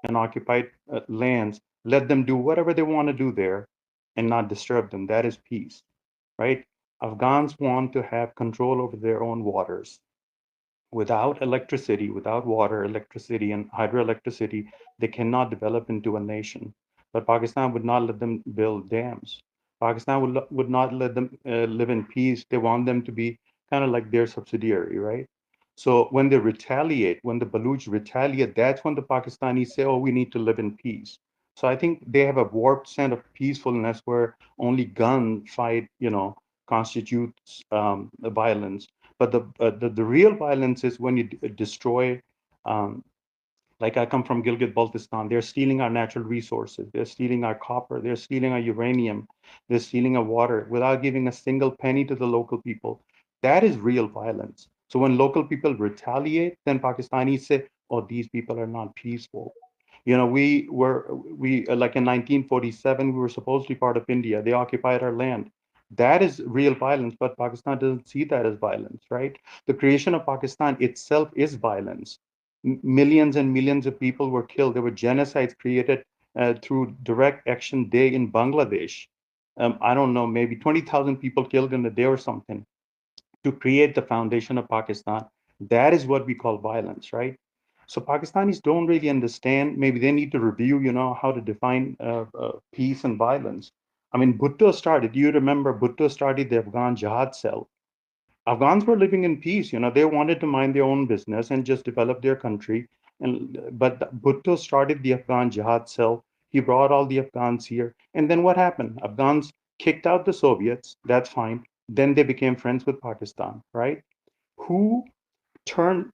and occupied lands, let them do whatever they want to do there and not disturb them. That is peace, right? Afghans want to have control over their own waters. Without electricity, without water, electricity, and hydroelectricity, they cannot develop into a nation. But Pakistan would not let them build dams. Pakistan would not let them live in peace. They want them to be kind of like their subsidiary, right? So when they retaliate, when the Baluch retaliate, that's when the Pakistanis say, oh, we need to live in peace. So I think they have a warped sense of peacefulness where only gunfight, constitutes violence. But the real violence is when you destroy, um, like I come from Gilgit-Baltistan, they're stealing our natural resources. They're stealing our copper. They're stealing our uranium. They're stealing our water without giving a single penny to the local people. That is real violence. So when local people retaliate, then Pakistanis say, oh, these people are not peaceful. We like in 1947, we were supposed to be part of India. They occupied our land. That is real violence, but Pakistan doesn't see that as violence, right? The creation of Pakistan itself is violence. Millions and millions of people were killed. There were genocides created through direct action day in Bangladesh. I don't know, maybe 20,000 people killed in a day or something to create the foundation of Pakistan. That is what we call violence, right? So Pakistanis don't really understand. Maybe they need to review, how to define peace and violence. I mean, Bhutto started. You remember Bhutto started the Afghan Jihad cell. Afghans were living in peace. They wanted to mind their own business and just develop their country. But Bhutto started the Afghan Jihad cell. He brought all the Afghans here. And then what happened? Afghans kicked out the Soviets. That's fine. Then they became friends with Pakistan, right? Who turned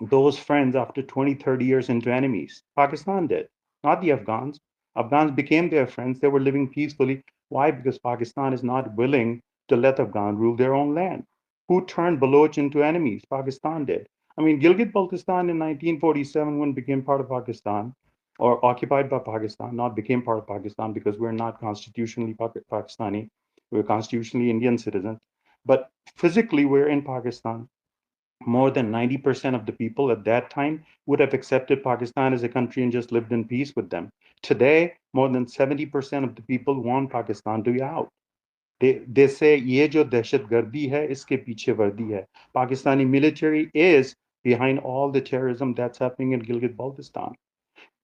those friends after 20, 30 years into enemies? Pakistan did, not the Afghans. Afghans became their friends. They were living peacefully. Why? Because Pakistan is not willing to let Afghan rule their own land. Who turned Baloch into enemies? Pakistan did. I mean, Gilgit-Baltistan in 1947, when it became part of Pakistan, or occupied by Pakistan, not became part of Pakistan because we're not constitutionally Pakistani, we're constitutionally Indian citizens. But physically, we're in Pakistan. More than 90% of the people at that time would have accepted Pakistan as a country and just lived in peace with them. Today, more than 70% of the people want Pakistan to be out. They say ये जो दहशतगर्दी है इसके पीछे वर्दी है. Pakistani military is behind all the terrorism that's happening in Gilgit-Baltistan.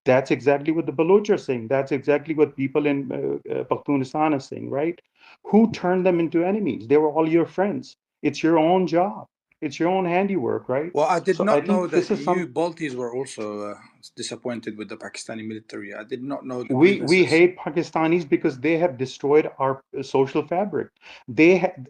That's exactly what the Baloch are saying. That's exactly what people in Pakhtunistan are saying, right? Who turned them into enemies? They were all your friends. It's your own job. It's your own handiwork, right? Well, I did So I not know think that this is you some. Baltis were also disappointed with the Pakistani military. I did not know the We grievances. hate Pakistanis because they have destroyed our social fabric.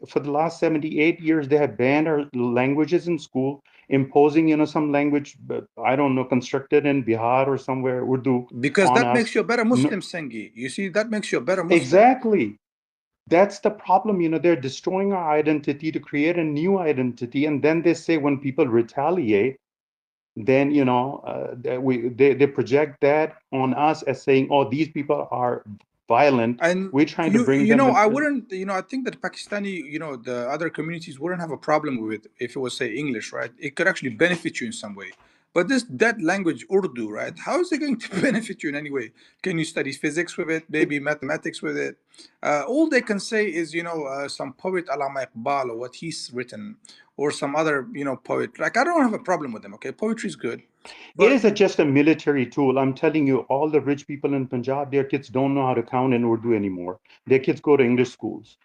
For the last 78 years, they have banned our languages in school, imposing, some language, I don't know, constructed in Bihar or somewhere, Urdu, Because on that us. makes you a better No, Muslim, Sengi. You see, that makes you a better Muslim. exactly. That's the problem. They're destroying our identity to create a new identity. And then they say when people retaliate, then they project that on us as saying, oh, these people are violent. And We're trying to bring them I in. wouldn't, I think that Pakistani, the other communities wouldn't have a problem with it if it was, say, English, right? It could actually benefit you in some way. But this dead language, Urdu, right? How is it going to benefit you in any way? Can you study physics with it? Maybe mathematics with it? All they can say is, some poet Allama Iqbal or what he's written, or some other, poet. Like, I don't have a problem with them, okay? Poetry is good. It But is just a military tool. I'm telling you, all the rich people in Punjab, their kids don't know how to count in Urdu anymore. Their kids go to English schools.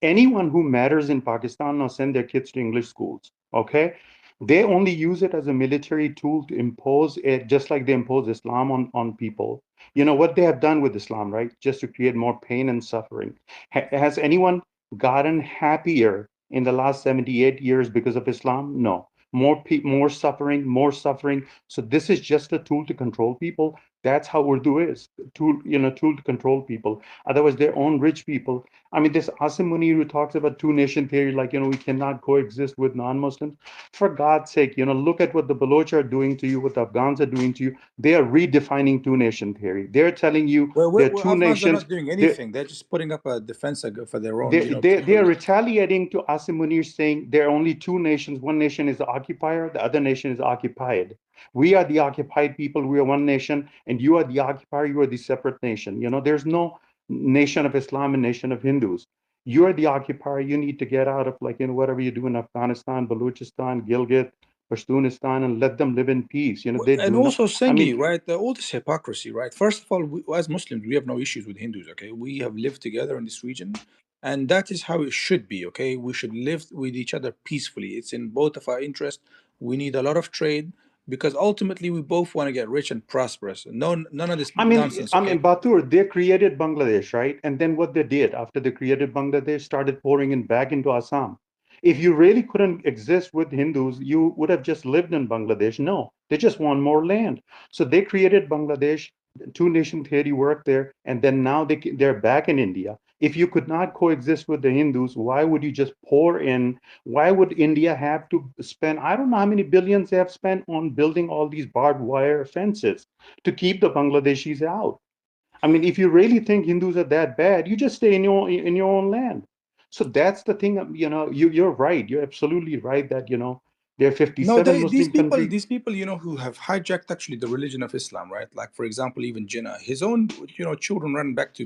Anyone who matters in Pakistan now send their kids to English schools. Okay? They only use it as a military tool to impose it, just like they impose Islam on people. You know what they have done with Islam, right? Just to create more pain and suffering. Has anyone gotten happier in the last 78 years because of Islam? No. More suffering, more suffering. So this is just a tool to control people. That's how Urdu is. Tool to control people. Otherwise, their own rich people. I mean, this Asim Munir who talks about two-nation theory, like, we cannot coexist with non-Muslims. For God's sake, look at what the Baloch are doing to you, what the Afghans are doing to you. They are redefining two-nation theory. They're telling you there are two Afghans are nations. not doing anything. They're just putting up a defense for their own, They people. are retaliating to Asim Munir saying there are only two nations. One nation is occupier, the other nation is occupied. We are the occupied people. We are one nation, and you are the occupier. You are the separate nation. There's no nation of Islam and nation of Hindus. You are the occupier. You need to get out of whatever you do in Afghanistan, Baluchistan, Gilgit, Pashtunistan, and let them live in peace. They And do not. also I mean, Sengi, right? All this hypocrisy, right? First of all, as Muslims, we have no issues with Hindus. Okay, we have lived together in this region, and that is how it should be. Okay, we should live with each other peacefully. It's in both of our interest. We need a lot of trade because ultimately we both want to get rich and prosperous. No, none of this I mean, nonsense. I Okay. mean, Batur, they created Bangladesh, right? And then what they did after they created Bangladesh, started pouring in back into Assam. If you really couldn't exist with Hindus, you would have just lived in Bangladesh. No, they just want more land. So they created Bangladesh. Two nation theory worked there, and then now they're back in India. If you could not coexist with the Hindus, why would you just pour in? Why would India have to spend? I don't know how many billions they have spent on building all these barbed wire fences to keep the Bangladeshis out. I mean, if you really think Hindus are that bad, you just stay in your own land. So that's the thing. You're right. You're absolutely right that there are No, 57 these Muslim people, countries. these people, who have hijacked actually the religion of Islam, right? Like, for example, even Jinnah, his own, children ran back to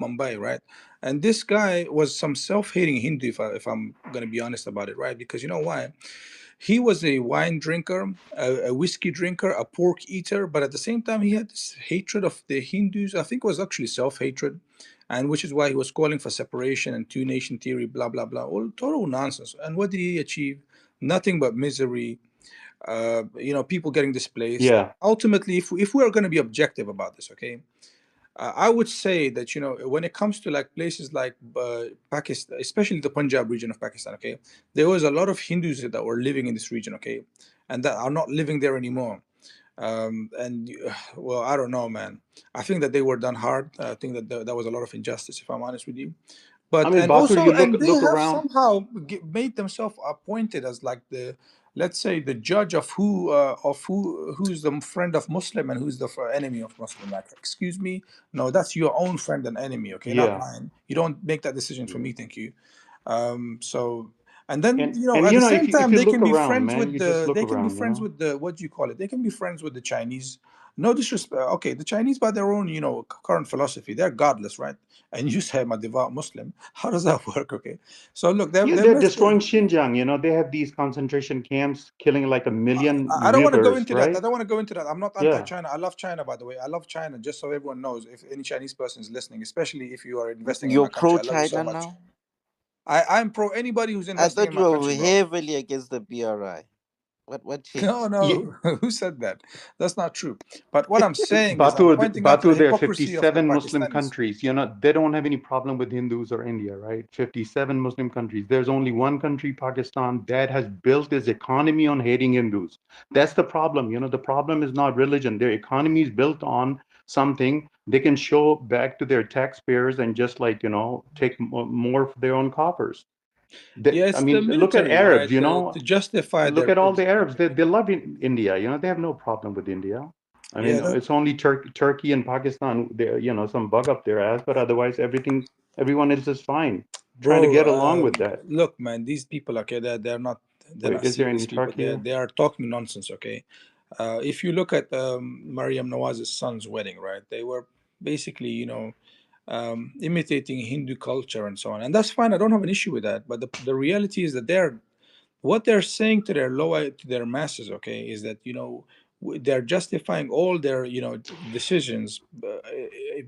Mumbai, right? And this guy was some self-hating Hindu, if I'm going to be honest about it, right? Because you know why? He was a wine drinker, a whiskey drinker, a pork eater, but at the same time, he had this hatred of the Hindus. I think it was actually self-hatred, and which is why he was calling for separation and two-nation theory, blah blah blah, all total nonsense. And what did he achieve? Nothing but misery, people getting displaced. Yeah. Ultimately, if we are going to be objective about this, okay, I would say that when it comes to like places like Pakistan, especially the Punjab region of Pakistan, okay, there was a lot of Hindus that were living in this region, okay, and that are not living there anymore. And well, I don't know, man. I think that they were done hard. I think that there was a lot of injustice, if I'm honest with you. I But mean, and Batur, also, you and they look have around. somehow made themselves appointed as like the, let's say, the judge of who's the friend of Muslim and who's the enemy of Muslim. Like, excuse me, no, that's your own friend and enemy, okay, not Yeah. mine. You don't make that decision for Yeah. me, thank you. So, and then And at the if same you time they look can be around, friends man, with you just look around. the, what do you call it, they can be friends with the Chinese. No disrespect, okay, the Chinese by their own current philosophy, they're godless, right? And you say I'm a devout Muslim. How does that work? Okay, so look, Yeah, they've they're messed. destroying Xinjiang. They have these concentration camps, killing like a million I don't want to go uyghurs, into that. I right? don't want to go into that. I'm not Yeah. anti-China. I love China, by the way. I love China. Just so everyone knows, if any Chinese person is listening, especially if you are investing in You're my country, pro I love you so China much. now? I'm pro anybody who's I investing in thought you my were country, bro. heavily against the BRI. What No, changed? Yeah. no. Who said that? That's not true. But what I'm saying is, I'm Batur, pointing out to the Batur, there are hypocrisy of the 57 Muslim Pakistanis. countries. They don't have any problem with Hindus or India, right? 57 Muslim countries. There's only one country, Pakistan, that has built its economy on hating Hindus. That's the problem. The problem is not religion. Their economy is built on something they can show back to their taxpayers and just take more for their own coffers. Yeah, I it's the mean, look at military, Arabs, right? To justify look their at all the regime. Arabs. They love India. They have no problem with India. I mean, Yeah, that, it's only Turkey and Pakistan. There, some bug up their ass, but otherwise, everyone else is fine. Trying to bro. get along with that. Look, man, these people, okay, they're Wait, not is there any serious people. Turk here? They are talking nonsense, okay. If you look at Mariam Nawaz's son's wedding, right? They were basically, imitating Hindu culture and so on, and that's fine. I don't have an issue with that. But the reality is that what they're saying to their to their masses, okay, is that they're justifying all their decisions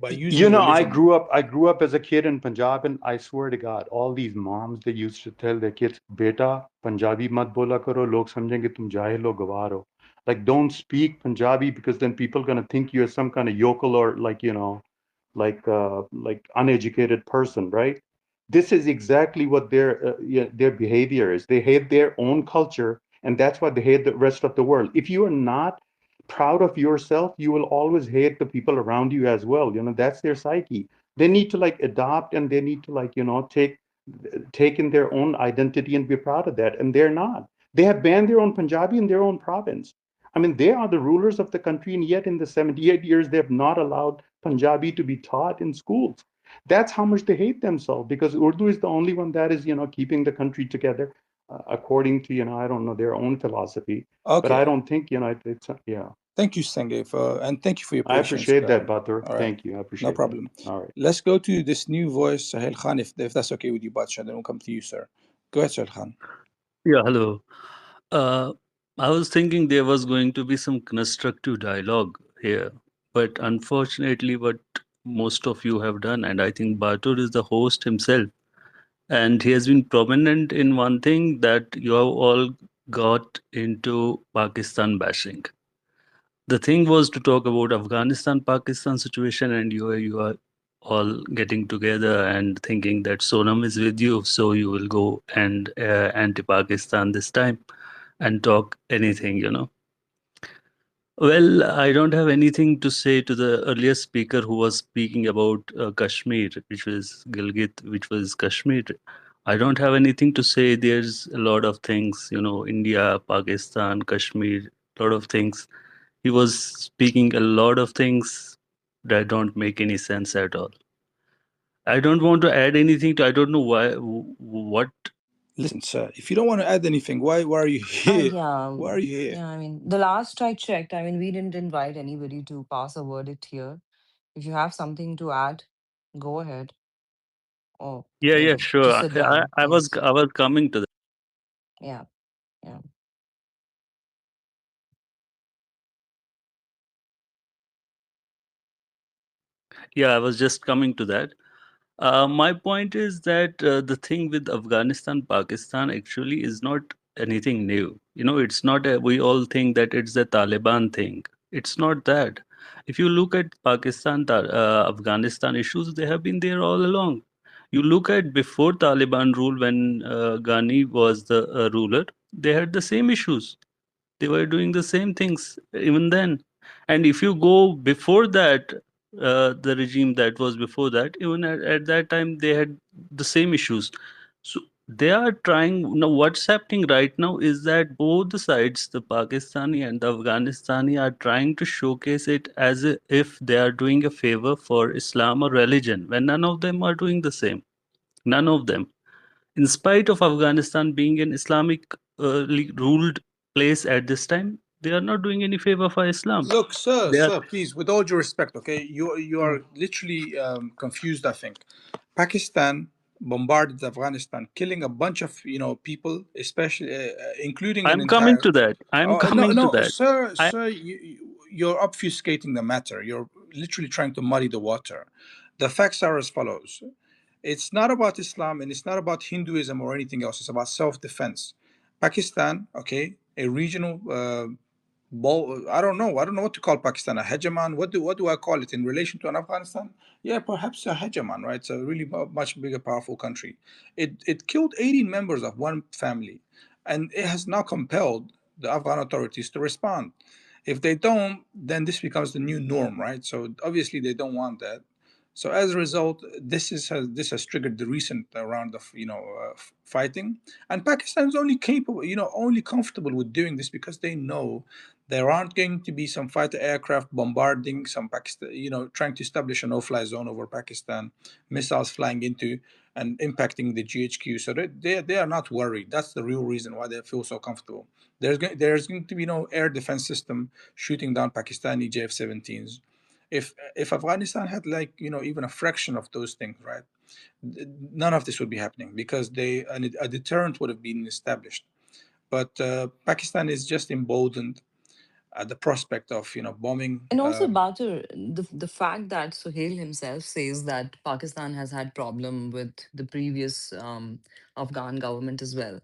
by using I religion. grew up. I grew up as a kid in Punjab, and I swear to God, all these moms they used to tell their kids, "Beta, Punjabi mat bola karo, log samjhenge tum jahil ho gawar ho." Like, don't speak Punjabi because then people gonna think you're some kind of yokel or like uneducated person, right? This is exactly what their behavior is. They hate their own culture, and that's why they hate the rest of the world. If you are not proud of yourself, you will always hate the people around you as well. That's their psyche. They need to adopt, and they need to take in their own identity and be proud of that, and they're not. They have banned their own Punjabi in their own province. I mean, they are the rulers of the country, and yet in the 78 years, they have not allowed Punjabi to be taught in schools. That's how much they hate themselves because Urdu is the only one that is, keeping the country together. according to, I don't know, their own philosophy. But I Okay. don't think, it's, yeah. Thank you, Senge, and thank you for your I patience. appreciate that, Badr. All right. Thank you. I No appreciate that. problem. All right. Let's go to this new voice, Sahel Khan, if that's okay with you, Batsha. Then we'll come to you, sir. Go ahead, Sahel Khan. Yeah, hello. Uh, I was thinking there was going to be some constructive dialogue here, but unfortunately, what most of you have done, and I think Batur is the host himself, and he has been prominent in one thing that you have all got into Pakistan bashing. The thing was to talk about Afghanistan Pakistan situation, and you are all getting together and thinking that Sonam is with you, so you will go and anti-Pakistan this time and talk anything. Well, I don't have anything to say to the earlier speaker who was speaking about Kashmir, which was Gilgit, which was Kashmir. I don't have anything to say. There's a lot of things, India, Pakistan, Kashmir, a lot of things. He was speaking a lot of things that don't make any sense at all. I don't want to add anything to. I don't know why. What? Listen, sir, if you don't want to add anything, why are you here? Yeah, Why are you here? yeah. I mean, the last I checked, I mean, we didn't invite anybody to pass a verdict here. If you have something to add, go ahead. Or Yeah, yeah, sure. just sit down. Yes. I was coming to that. Yeah. Yeah. Yeah, I was just coming to that. My point is that the thing with Afghanistan, Pakistan actually is not anything new. It's not we all think that it's the Taliban thing. It's not that. If you look at Afghanistan issues, they have been there all along. You look at before Taliban rule when Ghani was the ruler, they had the same issues. They were doing the same things even then. And if you go before that, the regime that was before that, even at that time, they had the same issues. So they are trying. Now, what's happening right now is that both the sides, the Pakistani and the Afghanistani, are trying to showcase it as if they are doing a favor for Islam or religion, when none of them are doing the same. None of them, in spite of Afghanistan being an Islamic ruled place at this time, they are not doing any favor for Islam. Look, sir, They are. sir, please, with all due respect, okay, you Mm. are literally confused. I think Pakistan bombarded Afghanistan, killing a bunch of people, especially including an I'm coming entire. to that. I'm Oh no, coming to no, that. sir, I sir, you're obfuscating the matter. You're literally trying to muddy the water. The facts are as follows. It's not about Islam and it's not about Hinduism or anything else. It's about self-defense. Pakistan, okay, a regional I don't know. I don't know what to call Pakistan. A hegemon. What do I call it in relation to an Afghanistan? Yeah, perhaps a hegemon, right? It's a really much bigger, powerful country. It killed 18 members of one family, and it has now compelled the Afghan authorities to respond. If they don't, then this becomes the new norm, right? So obviously they don't want that. So as a result, this has triggered the recent round of fighting, and Pakistan is only capable, only comfortable with doing this because they know there aren't going to be some fighter aircraft bombarding some Pakistan, trying to establish a no-fly zone over Pakistan, missiles flying into and impacting the GHQ. So they are not worried. That's the real reason why they feel so comfortable. There's going to be no air defense system shooting down Pakistani JF-17s. If Afghanistan had even a fraction of those things, right, none of this would be happening because a deterrent would have been established. But Pakistan is just emboldened at the prospect of bombing. And also, Batur, the fact that Suhail himself says that Pakistan has had problem with the previous Afghan government as well.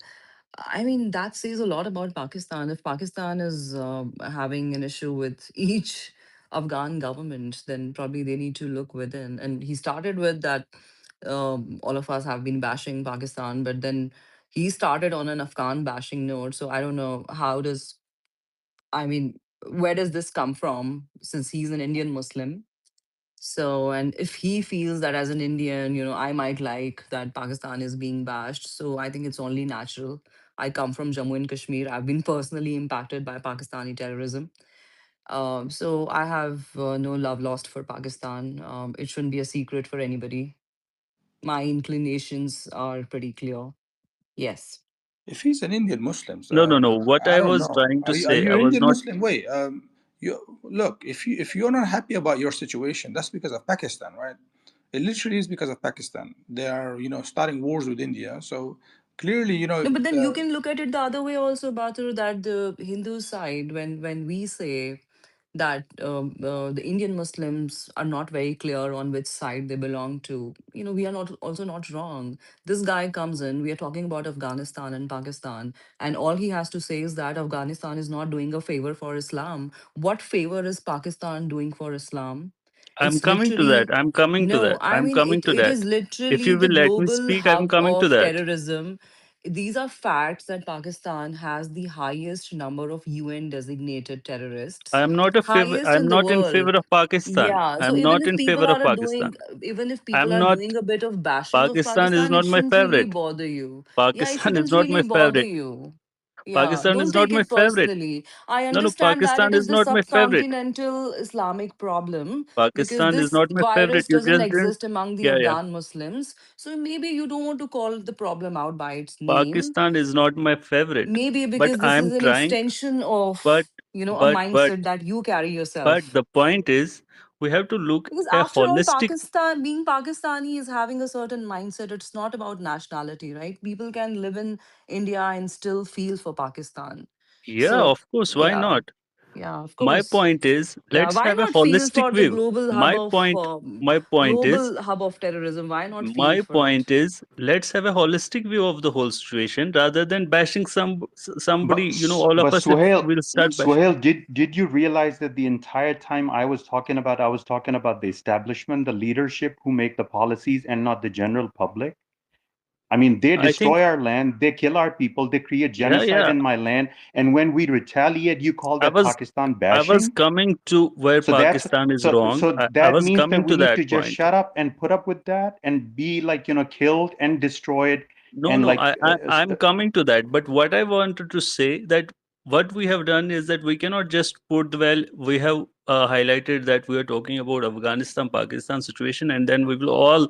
I mean, that says a lot about Pakistan. If Pakistan is having an issue with each Afghan government, then probably they need to look within. And he started with that all of us have been bashing Pakistan, but then he started on an Afghan bashing note. So I don't know how does, I mean, where does this come from since he's an Indian Muslim? So, and if he feels that as an Indian, I might like that Pakistan is being bashed. So I think it's only natural. I come from Jammu and Kashmir. I've been personally impacted by Pakistani terrorism. So I have no love lost for Pakistan. It shouldn't be a secret for anybody. My inclinations are pretty clear. Yes. If he's an Indian Muslim, No, no, no. What I I don't was know. trying to Are say, you I an was Indian not. Muslim? Wait, you look. If you're not happy about your situation, that's because of Pakistan, right? It literally is because of Pakistan. They are, starting wars with India. So clearly, No, but then you can look at it the other way also, Bathur, that the Hindu side, when we say that the Indian Muslims are not very clear on which side they belong to, we are not also not wrong. This guy comes in, we are talking about Afghanistan and Pakistan, and all he has to say is that Afghanistan is not doing a favor for Islam. What favor is Pakistan doing for Islam? I'm It's coming to that. literally I'm coming to no, that. I I'm mean coming to it that. is If literally you the will let me global speak, I'm hub coming to of that. terrorism. These are facts that Pakistan has the highest number of UN designated terrorists, I'm not a favor. highest I'm in the not in world. favor of Pakistan. Yeah, so I'm not in favor of Pakistan. even if people I'm are not. doing a bit of bashing of Pakistan is Pakistan, it not my shouldn't really favorite. bother you. Yeah, it Pakistan is shouldn't not really my bother favorite. you. Yeah, Pakistan is don't not take my it favorite. personally. I No, no. understand that Pakistan it is is the not my favorite. subcontinental Islamic problem because Pakistan is this not my favorite. virus You doesn't just didn't. exist among the Yeah, yeah. Afghan Muslims. So maybe you don't want to call the problem out by its name. Pakistan is not my favorite. Maybe But because this I'm is an trying. extension But of, a but but mindset that you carry but yourself. the point is, we have to look Because a after all, holistic. Pakistan, being Pakistani is having a certain mindset. It's not about nationality, right? People can live in India and still feel for Pakistan. Yeah, So, of course. Why yeah, not? yeah, of My course. point is, Yeah, let's why have a not feel holistic for the view. global hub My of point. My point is. terrorism? Why not feel My for it? point is, let's have a holistic view of the whole situation rather than bashing somebody. But All of but us, if Suhail, we'll start bashing. Suhail, did you realize that the entire time I was talking about the establishment, the leadership who make the policies, and not the general public? I mean, they I think, destroy our land, they kill our people, they create yeah, genocide yeah. in my land, and when we retaliate, you call I that was, Pakistan I was bashing? coming to where So that's Pakistan is so wrong. so I that was means that coming we to need that to just point. shut up and put up with that and be like, killed and destroyed No, and no, like I'm coming to that. But what I wanted to say that what we have done is that we cannot just put, well, we have highlighted that we are talking about Afghanistan, Pakistan situation, and then we will all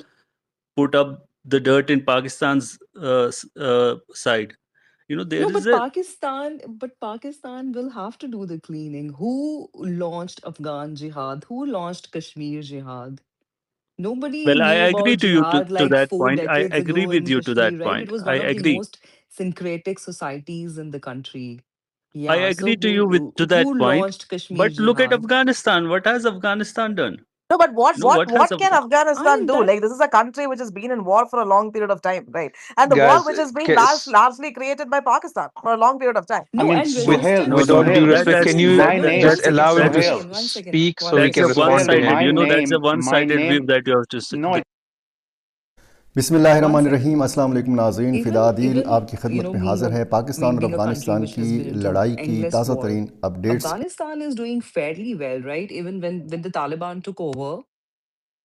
put up the dirt in Pakistan's side. There No, is a, But Pakistan will have to do the cleaning. Who launched Afghan jihad? Who launched Kashmir jihad? Nobody well, I knew agree about to you jihad to like that four point. I decades agree ago with in you to Kashmir, that right? It point. was I one of the agree. most syncretic societies in the country. I Yeah, so agree to you with to that who point. launched Kashmir But look at jihad? Afghanistan. What has Afghanistan done? No, but What has what can I Afghanistan mean do? that Like, this is a country which has been in war for a long period of time, right? And the war Guys, which has been ca- largely created by Pakistan for a long period of time. I no, mean, and no, Suhail, resistance. with no, all no. due Suhail, respect, can you my No, name, just one allow him one to Suhail, second, one second, speak so one we That's can a second. respond to Suhail, one-sided. him? my That's a name, one-sided view that you have to say. no, One बिस्मिल्लाहिर्रहमानिर्रहीम second. अस्सलाम वालेकुम नाज़रीन फ़िदा दिल Even आपकी खिदमत में being हाज़िर है पाकिस्तान और being a country Afghanistan which की has been into लड़ाई की endless ताज़ा war, तरीन अपडेट्स के Afghanistan is doing fairly well, right? Even when the Taliban took over,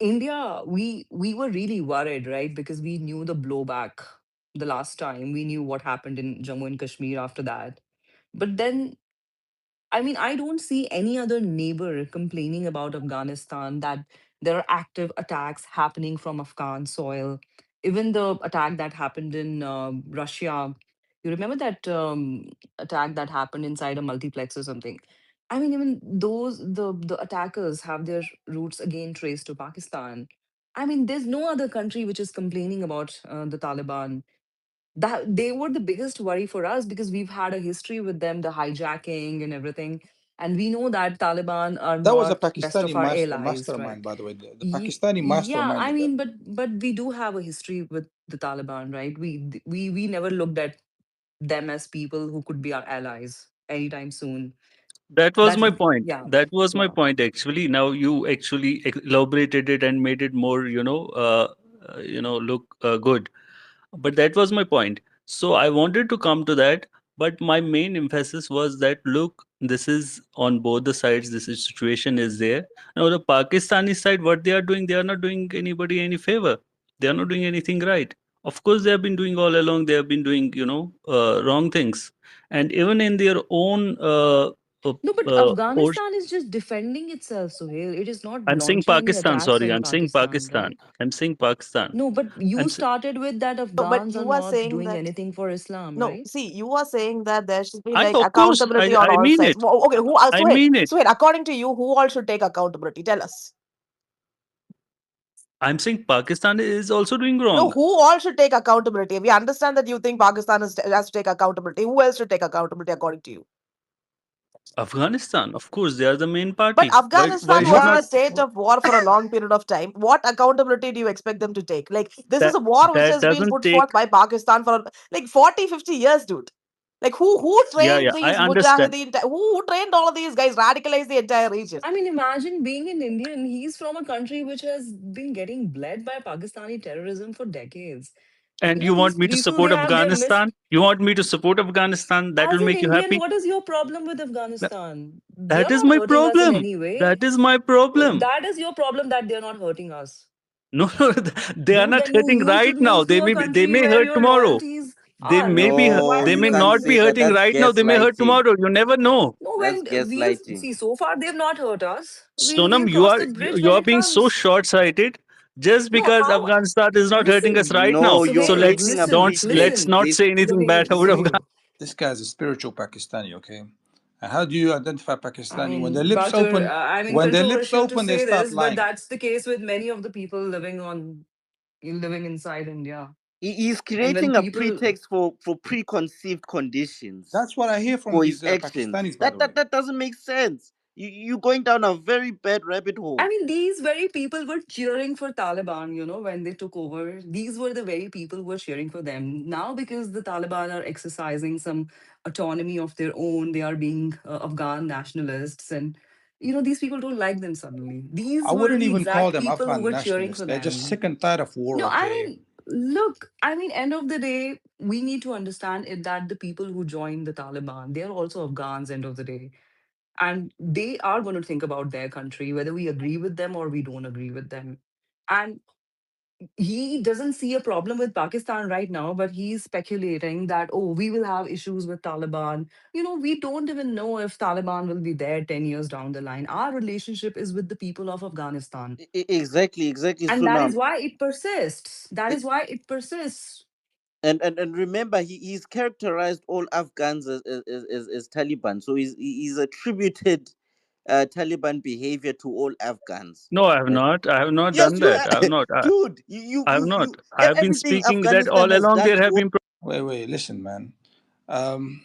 India, we were really worried, right? Because we knew the blowback the last time. We knew what happened in Jammu and Kashmir after that. But then I mean, I don't see any other neighbor complaining about Afghanistan that there are active attacks happening from Afghan soil. Even the attack that happened in Russia, you remember that attack that happened inside a multiplex or something? I mean, even those the attackers have their roots again traced to Pakistan. I mean, there's no other country which is complaining about the Taliban. That they were the biggest worry for us because we've had a history with them, the hijacking and everything, and we know that Taliban are that was a not best Pakistani of our allies, mastermind, right? by the way. The Pakistani Yeah, I masterminded that. mean, but we do have a history with the Taliban, right? We never looked at them as people who could be our allies anytime soon. That was That my point. yeah, That was my yeah. point. Actually, now you actually elaborated it and made it more, look good. But that was my point. So I wanted to come to that, but my main emphasis was that look, this is on both the sides. This situation is there. Now the Pakistani side, what they are doing, they are not doing anybody any favor. They are not doing anything right. Of course, they have been doing all along. They have been doing, wrong things, and even in their own uh, No, but or Afghanistan is just defending itself, Sohail. It is not I'm saying launching any Pakistan. attacks Sorry, in I'm saying Pakistan, Pakistan. right? I'm saying Pakistan. No, but I'm you s- started with that No, but Afghans are you are not saying doing that. anything for Islam, No, right? see, you are saying that there should be I like of course accountability on I all mean sides. it. Okay, who? I So wait, mean it. so wait. According to you, who all should take accountability? Tell us. I'm saying Pakistan is also doing No, wrong. who all should take accountability? We understand that you think Pakistan has to take accountability. Who else should take accountability according to you? Afghanistan, of course, they are the main But party. Why Afghanistan should was in not? a state of war for a long period of time. What accountability do you expect them to take? Like, this is That a war which that has been doesn't put take. forth by Pakistan for like 40, 50 years, dude. Like, who Yeah, trained yeah, I these understand. Mujahideen? Who trained all of these guys, radicalized the entire region? I mean, imagine being an Indian. He's from a country which has been getting bled by Pakistani terrorism for decades. And You know, you want these me to people, they support have their mis. Afghanistan? You want me to support Afghanistan? That will As an make you Indian, happy? what is your problem with Th- Afghanistan? They are That is not my hurting us in problem. any That way. is my problem. That is your problem that they're not hurting us. No, no, they are Dude, not then you hurting you right should now. move to a They country may where hurt your tomorrow. loyalties They are. may No, they you may can't not say be that. hurting That's right now. They may hurt gaslighting. tomorrow. You never know. No, That's when we've gaslighting. see so far they've not hurt us. We'll Sonam, cross the bridge you when are it being so comes. short-sighted. Just No, because how? Afghanistan is not hurting us Listen, right now, No, you're so Sohail, creating a listen, let's pretext. listen, not say anything bad Sohail, about Afghanistan. Sohail. This guy's a spiritual Pakistani, okay? And how do you identify I Pakistani? When their mean, lips Batur, open, I mean, when their lips controversial to open, they say start this, but lying. that's the case with many of the people living inside India. He's And when creating a people, pretext for preconceived conditions That's what I hear from for his these actions. Pakistanis, by the way. That doesn't make sense. You're going down a very bad rabbit I hole. mean, these very people were cheering for Taliban, when they took over. These were the very people who were cheering for them. Now, because the Taliban are exercising some autonomy of their own, they are being Afghan nationalists. And, these people don't like them suddenly. I These were wouldn't the even call exact them people who Afghan were cheering nationalists. for They're just them. sick and tired of war, No, I okay? mean, look, end of the day, we need to understand it that the people who joined the Taliban, they are also Afghans, end of the day. And they are going to think about their country, whether we agree with them or we don't agree with them. And he doesn't see a problem with Pakistan right now, but he's speculating that, oh, we will have issues with Taliban. We don't even know if Taliban will be there 10 years down the line. Our relationship is with the people of Afghanistan. Exactly, And that Sunam. is why it persists. That I- is why it persists. and remember, he's characterized all Afghans as Taliban. So he's attributed Taliban behavior to all Afghans. No, I have Right? not. I have not Yes, done you that. are, I have not. dude. I have not. I have been Everything speaking that Afghanistan all has along done there to have all. been. Wait, listen, man. Um,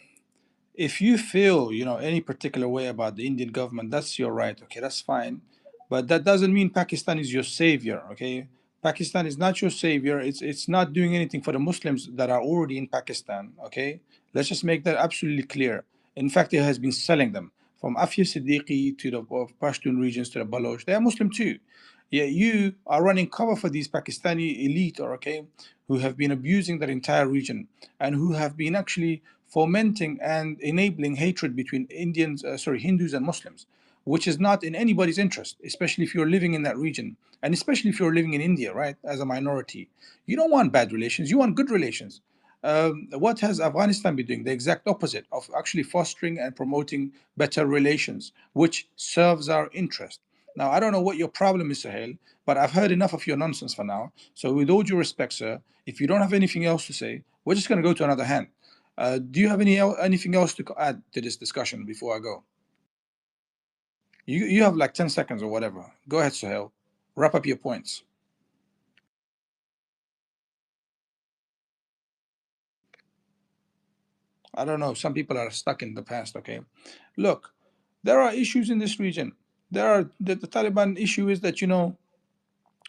if you feel any particular way about the Indian government, that's your right. Okay, that's fine, but that doesn't mean Pakistan is your savior. Okay, Pakistan is not your savior. It's not doing anything for the Muslims that are already in Pakistan. Okay, let's just make that absolutely clear. In fact, it has been selling them from Afia Siddiqui to the Pashtun regions to the Baloch. They are Muslim too. Yeah, you are running cover for these Pakistani elite, or okay, who have been abusing that entire region and who have been actually fomenting and enabling hatred between Hindus and Muslims, which is not in anybody's interest, especially if you're living in that region, and especially if you're living in India, right, as a minority. You don't want bad relations; you want good relations. What has Afghanistan been doing? The exact opposite of actually fostering and promoting better relations, which serves our interest. Now, I don't know what your problem is, Sahel, but I've heard enough of your nonsense for now. So, with all due respect, sir, if you don't have anything else to say, we're just going to go to another hand. Do you have anything else to add to this discussion before I go? You have like 10 seconds or whatever. Go ahead, Sahel. Wrap up your points. I don't know. Some people are stuck in the past. Okay, look, there are issues in this region. The Taliban issue is that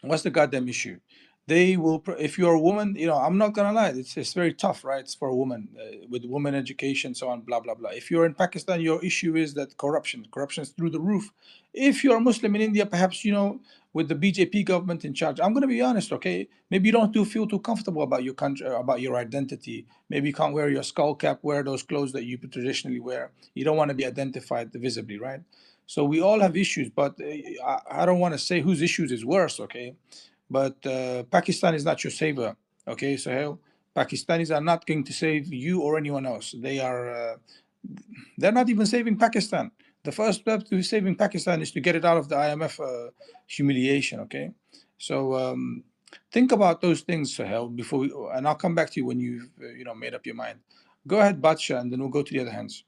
what's the goddamn issue? They will, if you're a woman, I'm not gonna lie, it's very tough, right? It's for a woman with women education, so on, blah blah blah. If you're in Pakistan, your issue is that corruption is through the roof. If you're a Muslim in India, perhaps with the BJP government in charge, I'm gonna be honest, okay? Maybe you don't feel too comfortable about your country, about your identity. Maybe you can't wear your skull cap, wear those clothes that you traditionally wear. You don't want to be identified visibly, right? So we all have issues, but I don't want to say whose issues is worse, okay? But Pakistan is not your savior, okay, Sahel? Pakistanis are not going to save you or anyone else. They're not even saving Pakistan. The first step to saving Pakistan is to get it out of the IMF humiliation. Okay, so think about those things, Sahel, before and I'll come back to you when you've made up your mind. Go ahead, Batsha, and then we'll go to the other hands.